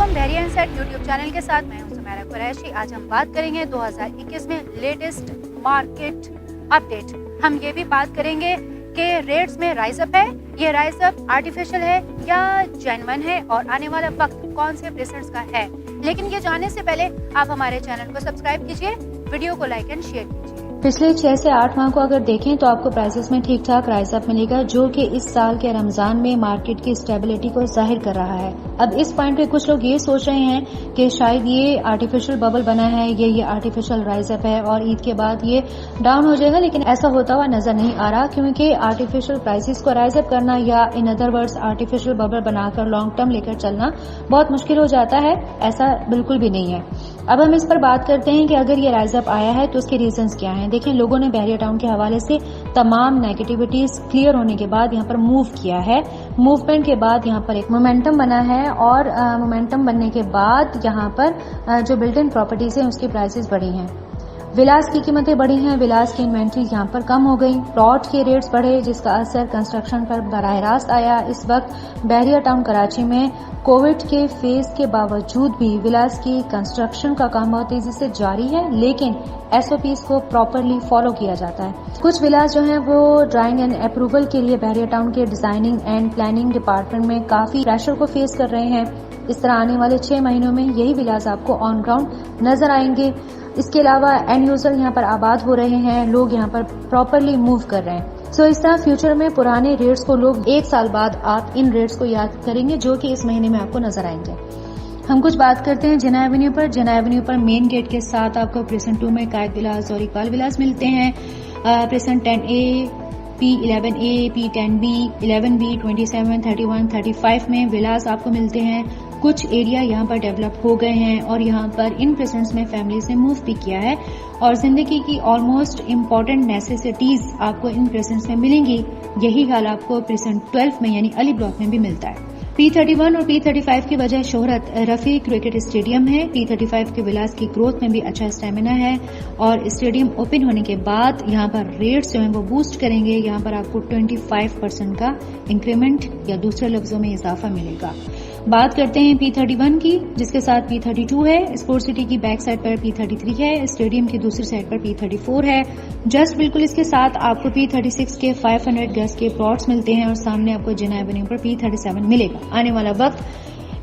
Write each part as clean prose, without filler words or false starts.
अस्सलामुअलैकुम, बहरिया inside YouTube channel के साथ मैं हूं सुमेरा कुरैशी। आज हम बात करेंगे 2021 में लेटेस्ट मार्केट अपडेट। हम ये भी बात करेंगे कि रेट्स में राइज अप है, ये राइज अप आर्टिफिशियल है या जेन्युइन है और आने वाला वक्त कौन से प्रेजेंट्स का है। लेकिन ये जानने से पहले आप हमारे चैनल को सब्सक्राइब कीजिए, वीडियो को लाइक एंड शेयर कीजिए। पिछले 6 से 8 माह को अगर देखें तो आपको प्राइसेस में ठीक ठाक राइज अप मिलेगा, जो कि इस साल के रमजान में मार्केट की स्टेबिलिटी को जाहिर कर रहा है। अब इस पॉइंट पे कुछ लोग ये सोच रहे हैं कि शायद ये आर्टिफिशियल बबल बना है, ये आर्टिफिशियल राइज अप है और ईद के बाद ये डाउन हो जाएगा, लेकिन ऐसा होता हुआ नजर नहीं आ रहा, क्योंकि आर्टिफिशियल प्राइसेस को राइज अप करना या in other words artificial bubble बनाकर लॉन्ग टर्म लेकर चलना बहुत मुश्किल हो जाता है। ऐसा बिल्कुल भी नहीं है। अब हम इस पर बात करते हैं कि अगर ये राइज अप आया है तो उसके रीजंस क्या हैं। देखिए, लोगों ने बहरिया टाउन के हवाले से तमाम नेगेटिविटीज क्लियर होने के बाद यहाँ पर मूव किया है। मूवमेंट के बाद यहाँ पर एक मोमेंटम बना है और मोमेंटम बनने के बाद यहाँ पर जो बिल्ट इन प्रॉपर्टीज है उसकी प्राइसेस बढ़ी हैं, विलास की कीमतें बढ़ी हैं, विलास की इन्वेंट्री यहाँ पर कम हो गई, प्लॉट के रेट्स बढ़े, जिसका असर कंस्ट्रक्शन पर बराह रास्त आया। इस वक्त बहरिया टाउन कराची में कोविड के फेज के बावजूद भी विलास की कंस्ट्रक्शन का काम बहुत तेजी से जारी है, लेकिन एसओपीज को प्रॉपरली फॉलो किया जाता है। कुछ विलास जो हैं वो ड्राइंग एंड अप्रूवल के लिए बहरिया टाउन के डिजाइनिंग एंड प्लानिंग डिपार्टमेंट में काफी प्रेशर को फेस कर रहे हैं। इस तरह आने वाले 6 महीनों में यही विलास आपको ऑन ग्राउंड नजर आएंगे। इसके अलावा एंड यूजर यहाँ पर आबाद हो रहे हैं, लोग यहाँ पर प्रॉपरली मूव कर रहे हैं। सो इस तरह फ्यूचर में पुराने रेट्स को लोग 1 साल बाद आप इन रेट्स को याद करेंगे, जो कि इस महीने में आपको नजर आएंगे। हम कुछ बात करते हैं जिना एवेन्यू पर। जिना एवेन्यू पर मेन गेट के साथ आपको प्रेसेंट 2 में कायद विलास और इकबाल विलास मिलते हैं। Present 10A, P11A, P10B, 11B, 27, 31, 35 में विलास आपको मिलते हैं। कुछ एरिया यहाँ पर डेवलप हो गए हैं और यहाँ पर इन प्रेजेंट्स में फैमिलीज ने मूव भी किया है और जिंदगी की ऑलमोस्ट इम्पोर्टेंट नेसेसिटीज आपको इन प्रेजेंट्स में मिलेंगी। यही हाल आपको प्रेजेंट 12 में यानी अली ब्लॉक में भी मिलता है। P31 और P35 की वजह शोहरत रफी क्रिकेट स्टेडियम है। P35 के विलास की ग्रोथ में भी अच्छा स्टेमिना है और स्टेडियम ओपन होने के बाद यहाँ पर रेट्स जो हैं वो बूस्ट करेंगे। यहाँ पर आपको 25% का इंक्रीमेंट या दूसरे लफ्जों में इजाफा मिलेगा। बात करते हैं P31 की, जिसके साथ P32 है। स्पोर्ट्स सिटी की बैक साइड पर P33 है, स्टेडियम की दूसरी साइड पर P34 है। जस्ट बिल्कुल इसके साथ आपको P36 के 500 गज के प्लॉट्स मिलते हैं और सामने आपको जिना एवेन्यू पर P37 मिलेगा। आने वाला वक्त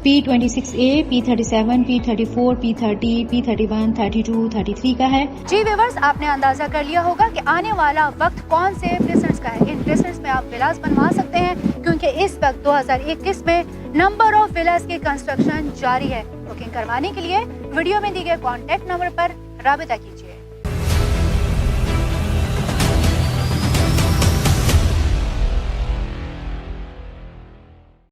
P26A, P37, P34, P30, P31, 32, 33 का है। जी व्यूअर्स, आपने अंदाजा कर लिया होगा कि आने वाला वक्त कौन से प्रेजेंट्स का है। इन प्रेजेंट्स में आप विलास बनवा सकते हैं, क्योंकि इस वक्त 2021 में नंबर ऑफ विलास की कंस्ट्रक्शन जारी है। बुकिंग करवाने के लिए वीडियो में दी गए कॉन्टैक्ट नंबर पर राबिता कीजिए।